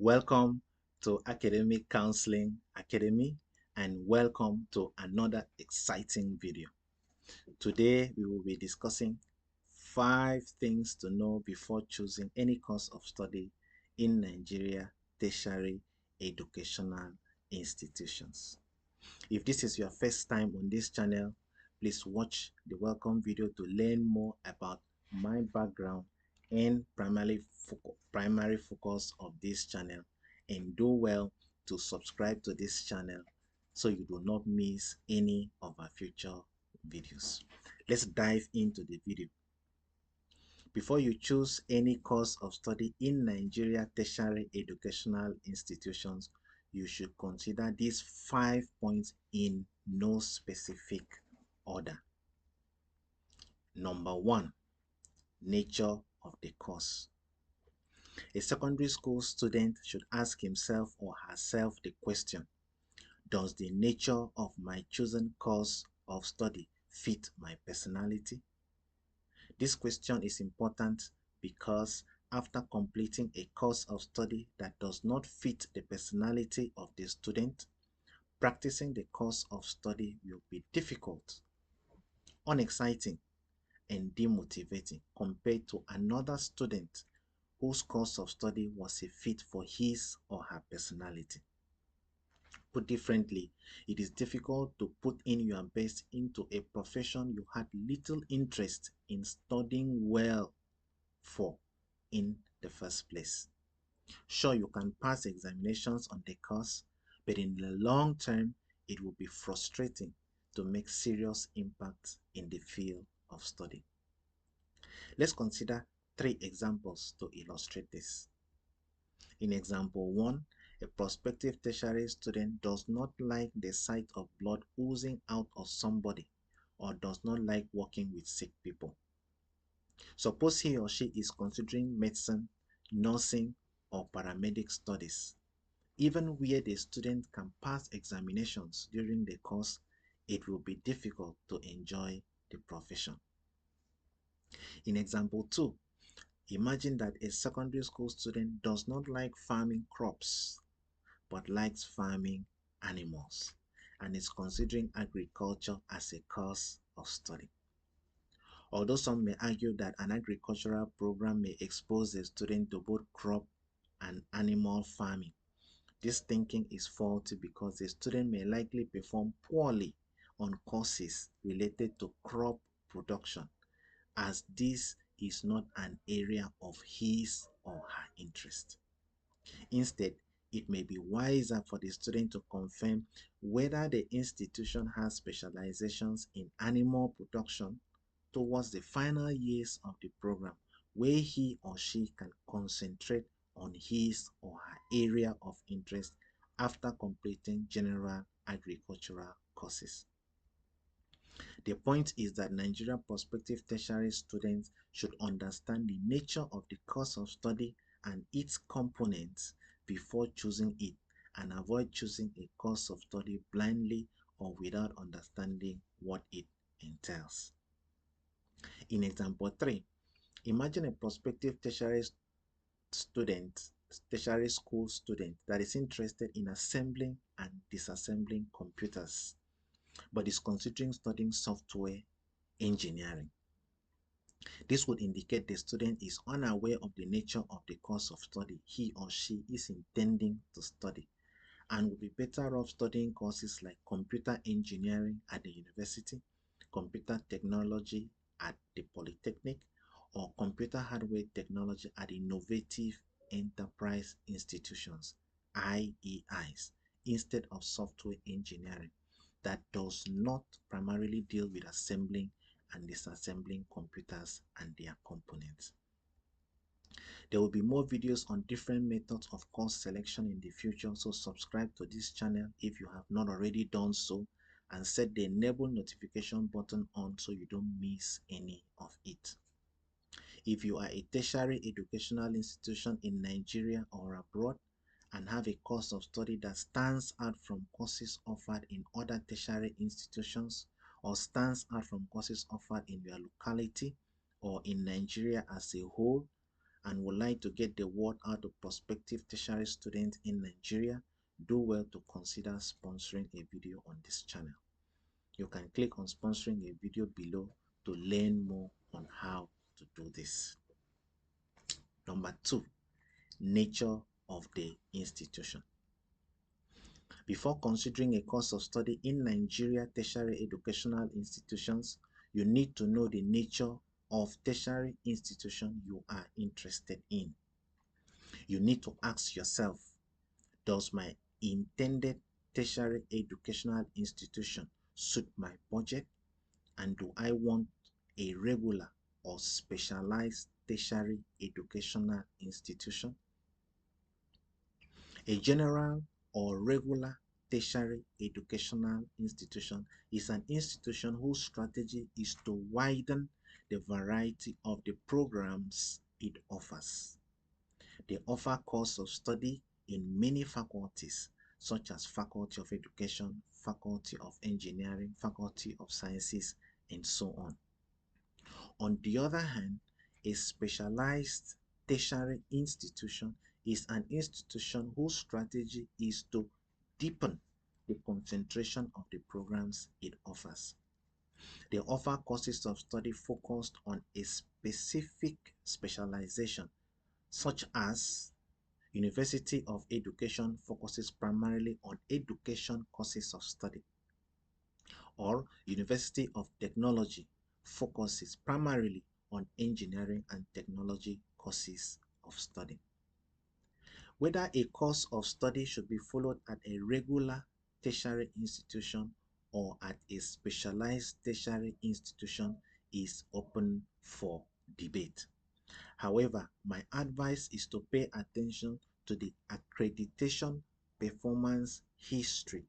Welcome to Academic Counseling Academy and welcome to another exciting video. Today we will be discussing 5 things to know before choosing any course of study in Nigeria tertiary educational institutions. If this is your first time on this channel, please watch the welcome video to learn more about my background and primary focus of this channel, and do well to subscribe to this channel so you do not miss any of our future videos. Let's dive into the video. Before you choose any course of study in Nigeria tertiary educational institutions, you should consider these 5 points in no specific order. Number 1, nature of the course. A secondary school student should ask himself or herself the question, does the nature of my chosen course of study fit my personality? This question is important because after completing a course of study that does not fit the personality of the student, practicing the course of study will be difficult, unexciting, and demotivating compared to another student whose course of study was a fit for his or her personality. Put differently, it is difficult to put in your best into a profession you had little interest in studying well for in the first place. Sure, you can pass examinations on the course, but in the long term, it will be frustrating to make serious impact in the field of study. Let's consider 3 examples to illustrate this. In example 1, a prospective tertiary student does not like the sight of blood oozing out of somebody or does not like working with sick people. Suppose he or she is considering medicine, nursing, or paramedic studies. Even where the student can pass examinations during the course, it will be difficult to enjoy the profession. In example 2, imagine that a secondary school student does not like farming crops, but likes farming animals, and is considering agriculture as a course of study. Although some may argue that an agricultural program may expose the student to both crop and animal farming, this thinking is faulty because the student may likely perform poorly on courses related to crop production, as this is not an area of his or her interest. Instead, it may be wiser for the student to confirm whether the institution has specializations in animal production towards the final years of the program, where he or she can concentrate on his or her area of interest after completing general agricultural courses. The point is that Nigerian prospective tertiary students should understand the nature of the course of study and its components before choosing it, and avoid choosing a course of study blindly or without understanding what it entails. In example 3, imagine a prospective tertiary school student that is interested in assembling and disassembling computers, but is considering studying software engineering. This would indicate the student is unaware of the nature of the course of study he or she is intending to study, and would be better off studying courses like computer engineering at the university, computer technology at the polytechnic, or computer hardware technology at innovative enterprise institutions, IEIs, instead of software engineering that does not primarily deal with assembling and disassembling computers and their components. There will be more videos on different methods of course selection in the future, so subscribe to this channel if you have not already done so, and set the enable notification button on so you don't miss any of it. If you are a tertiary educational institution in Nigeria or abroad and have a course of study that stands out from courses offered in other tertiary institutions, or stands out from courses offered in your locality or in Nigeria as a whole, and would like to get the word out to prospective tertiary students in Nigeria, do well to consider sponsoring a video on this channel. You can click on sponsoring a video below to learn more on how to do this. Number 2, nature of the institution. Before considering a course of study in Nigeria tertiary educational institutions, you need to know the nature of tertiary institution you are interested in. You need to ask yourself, does my intended tertiary educational institution suit my budget? And do I want a regular or specialized tertiary educational institution? A general or regular tertiary educational institution is an institution whose strategy is to widen the variety of the programs it offers. They offer courses of study in many faculties, such as Faculty of Education, Faculty of Engineering, Faculty of Sciences, and so on. On the other hand, a specialized tertiary institution is an institution whose strategy is to deepen the concentration of the programs it offers. They offer courses of study focused on a specific specialization, such as University of Education focuses primarily on education courses of study, or University of Technology focuses primarily on engineering and technology courses of study. Whether a course of study should be followed at a regular tertiary institution or at a specialized tertiary institution is open for debate. However, my advice is to pay attention to the accreditation performance history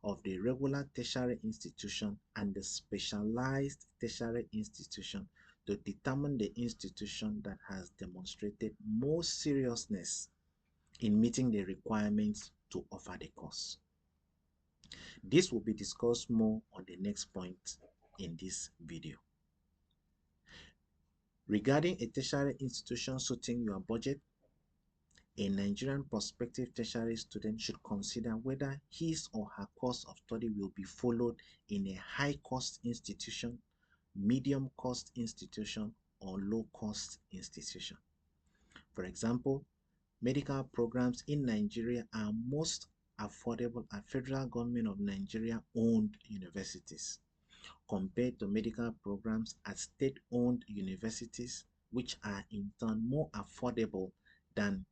of the regular tertiary institution and the specialized tertiary institution to determine the institution that has demonstrated more seriousness in meeting the requirements to offer the course. This will be discussed more on the next point in this video. Regarding a tertiary institution suiting your budget, a Nigerian prospective tertiary student should consider whether his or her course of study will be followed in a high-cost institution, medium-cost institution, or low-cost institution. For example, medical programs in Nigeria are most affordable at Federal Government of Nigeria owned universities, compared to medical programs at state-owned universities, which are in turn more affordable than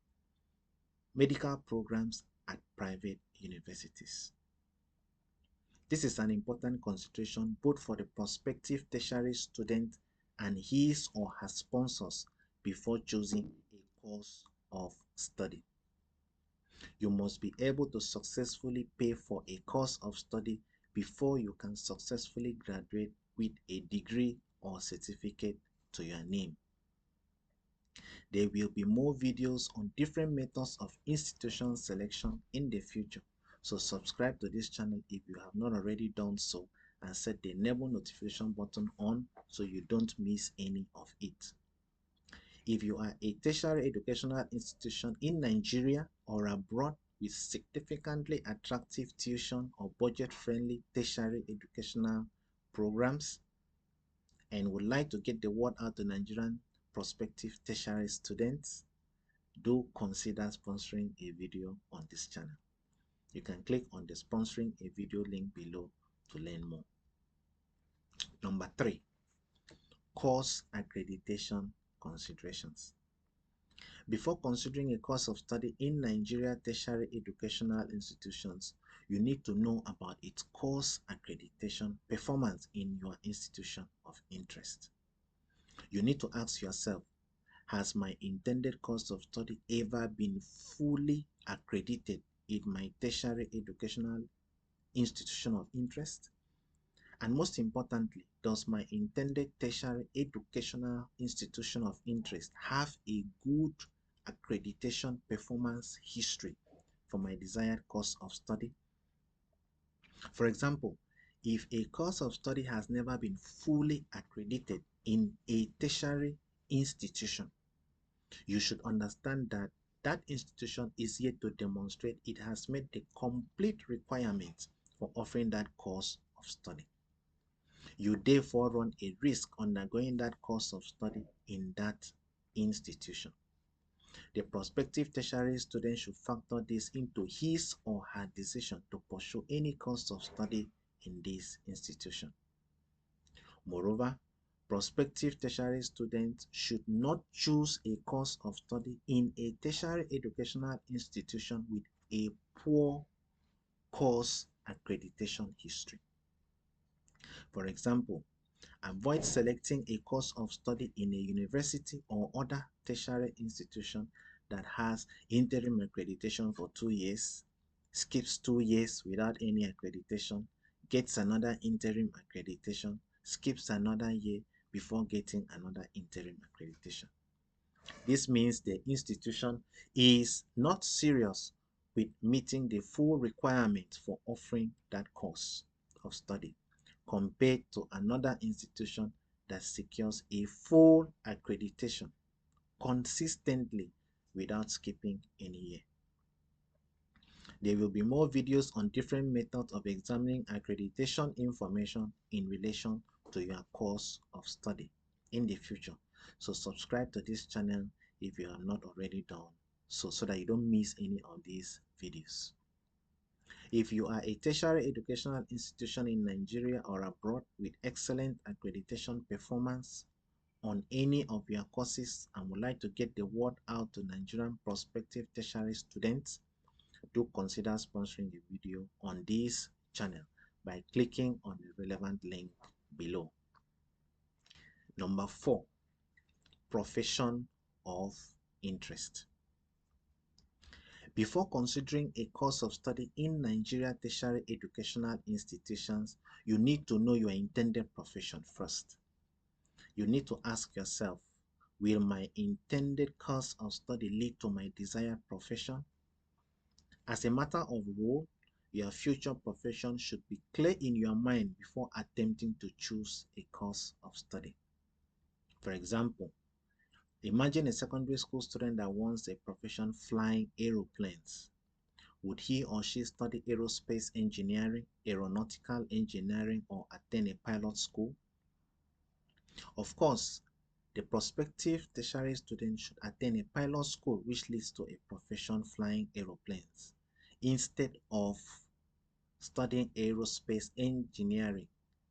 medical programs at private universities. This is an important consideration both for the prospective tertiary student and his or her sponsors before choosing a course of study. You must be able to successfully pay for a course of study before you can successfully graduate with a degree or certificate to your name. There will be more videos on different methods of institution selection in the future, so subscribe to this channel if you have not already done so and set the enable notification button on so you don't miss any of it. If you are a tertiary educational institution in Nigeria or abroad with significantly attractive tuition or budget-friendly tertiary educational programs and would like to get the word out to Nigerian prospective tertiary students, do consider sponsoring a video on this channel. You can click on the sponsoring a video link below to learn more. Number 3, course accreditation considerations. Before considering a course of study in Nigeria tertiary educational institutions, you need to know about its course accreditation performance in your institution of interest. You need to ask yourself, has my intended course of study ever been fully accredited in my tertiary educational institution of interest? And most importantly, does my intended tertiary educational institution of interest have a good accreditation performance history for my desired course of study? For example, if a course of study has never been fully accredited in a tertiary institution, You should understand that that institution is yet to demonstrate it has met the complete requirements for offering that course of study. You therefore run a risk undergoing that course of study in that institution. The prospective tertiary student should factor this into his or her decision to pursue any course of study in this institution. Moreover, prospective tertiary students should not choose a course of study in a tertiary educational institution with a poor course accreditation history. For example, avoid selecting a course of study in a university or other tertiary institution that has interim accreditation for 2 years, skips 2 years without any accreditation, gets another interim accreditation, skips another year before getting another interim accreditation. This means the institution is not serious with meeting the full requirements for offering that course of study compared to another institution that secures a full accreditation consistently without skipping any year. There will be more videos on different methods of examining accreditation information in relation to your course of study in the future. So subscribe to this channel if you have not already done so that you don't miss any of these videos. If you are a tertiary educational institution in Nigeria or abroad with excellent accreditation performance on any of your courses and would like to get the word out to Nigerian prospective tertiary students, do consider sponsoring a video on this channel by clicking on the relevant link below. Number 4, profession of interest. Before considering a course of study in Nigeria tertiary educational institutions, you need to know your intended profession first. You need to ask yourself, will my intended course of study lead to my desired profession? As a matter of rule, your future profession should be clear in your mind before attempting to choose a course of study. For example, imagine a secondary school student that wants a profession flying aeroplanes. Would he or she study aerospace engineering, aeronautical engineering, or attend a pilot school? Of course, the prospective tertiary student should attend a pilot school which leads to a profession flying aeroplanes instead of studying aerospace engineering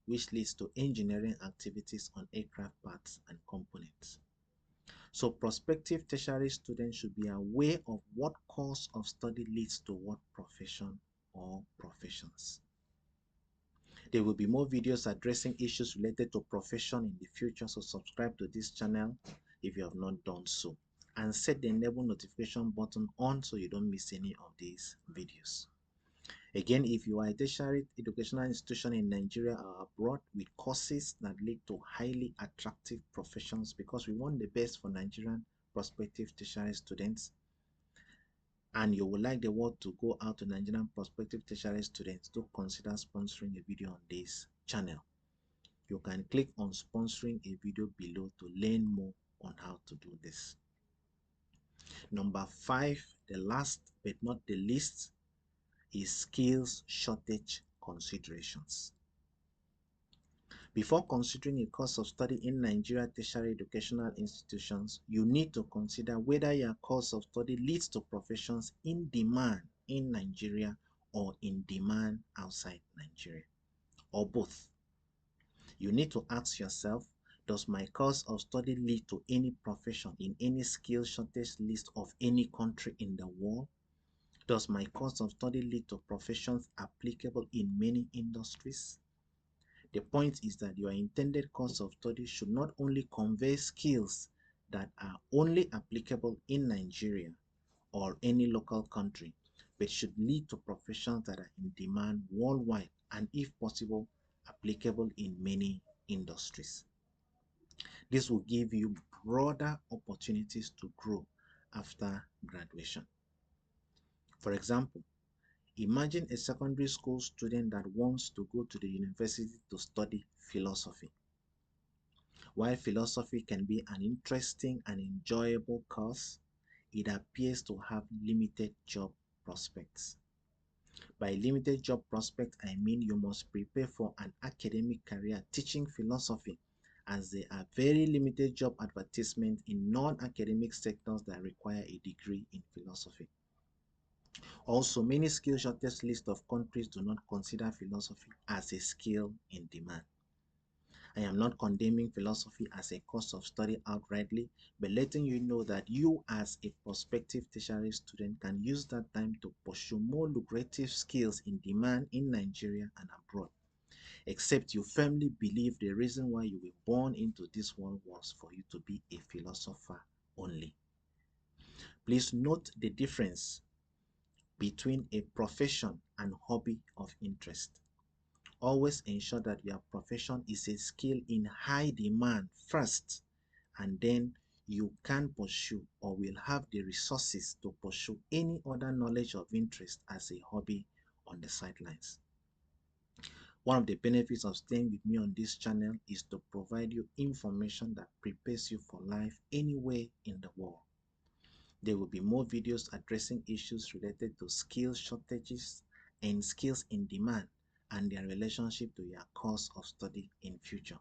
which leads to engineering activities on aircraft parts and components. So prospective tertiary students should be aware of what course of study leads to what profession or professions. There will be more videos addressing issues related to profession in the future, so subscribe to this channel if you have not done so. And set the enable notification button on so you don't miss any of these videos. Again, if you are a tertiary educational institution in Nigeria or abroad with courses that lead to highly attractive professions, because we want the best for Nigerian prospective tertiary students, and you would like the word to go out to Nigerian prospective tertiary students, do consider sponsoring a video on this channel. You can click on sponsoring a video below to learn more on how to do this. Number 5, the last but not the least, is skills shortage considerations. Before considering a course of study in Nigeria tertiary educational institutions, you need to consider whether your course of study leads to professions in demand in Nigeria or in demand outside Nigeria, or both. You need to ask yourself, does my course of study lead to any profession in any skill shortage list of any country in the world? Does my course of study lead to professions applicable in many industries? The point is that your intended course of study should not only convey skills that are only applicable in Nigeria or any local country, but should lead to professions that are in demand worldwide and, if possible, applicable in many industries. This will give you broader opportunities to grow after graduation. For example, imagine a secondary school student that wants to go to the university to study philosophy. While philosophy can be an interesting and enjoyable course, it appears to have limited job prospects. By limited job prospects, I mean you must prepare for an academic career teaching philosophy, as there are very limited job advertisements in non-academic sectors that require a degree in philosophy. Also, many skill shortage lists of countries do not consider philosophy as a skill in demand. I am not condemning philosophy as a course of study outrightly, but letting you know that you as a prospective tertiary student can use that time to pursue more lucrative skills in demand in Nigeria and abroad, except you firmly believe the reason why you were born into this world was for you to be a philosopher only. Please note the difference between a profession and hobby of interest. Always ensure that your profession is a skill in high demand first, and then you can pursue or will have the resources to pursue any other knowledge of interest as a hobby on the sidelines. One of the benefits of staying with me on this channel is to provide you information that prepares you for life anywhere in the world. There will be more videos addressing issues related to skill shortages and skills in demand and their relationship to your course of study in future.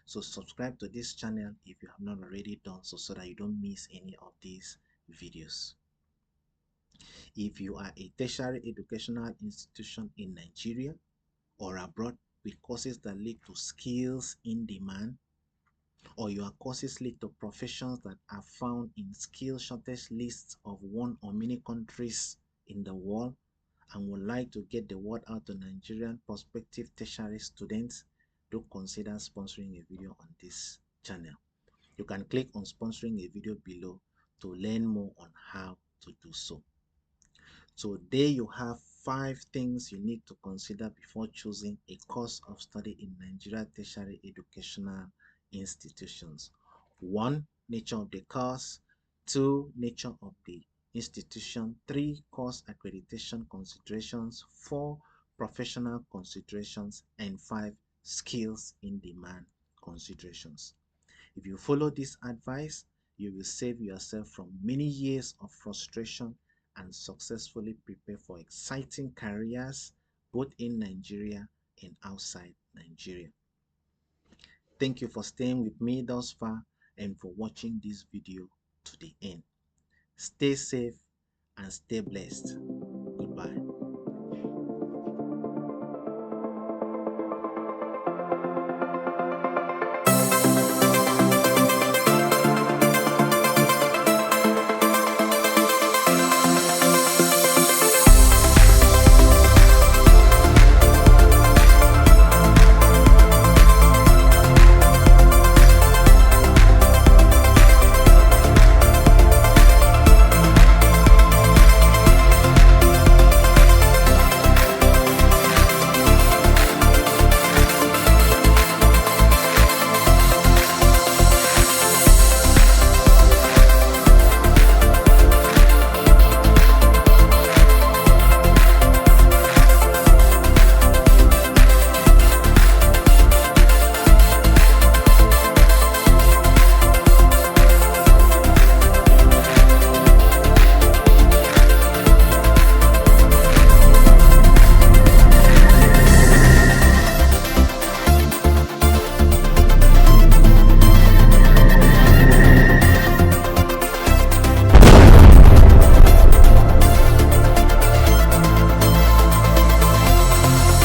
So subscribe to this channel if you have not already done so, so that you don't miss any of these videos. If you are a tertiary educational institution in Nigeria or abroad with courses that lead to skills in demand, or your courses lead to professions that are found in skill shortage lists of one or many countries in the world, and would like to get the word out to Nigerian prospective tertiary students, do consider sponsoring a video on this channel. You can click on sponsoring a video below to learn more on how to do so. So there you have 5 things you need to consider before choosing a course of study in Nigeria tertiary educational institutions. 1. Nature of the course. 2. Nature of the institution. 3. Course accreditation considerations. 4. Professional considerations. And 5. Skills in demand considerations. If you follow this advice, you will save yourself from many years of frustration and successfully prepare for exciting careers both in Nigeria and outside Nigeria. Thank you for staying with me thus far and for watching this video to the end. Stay safe and stay blessed.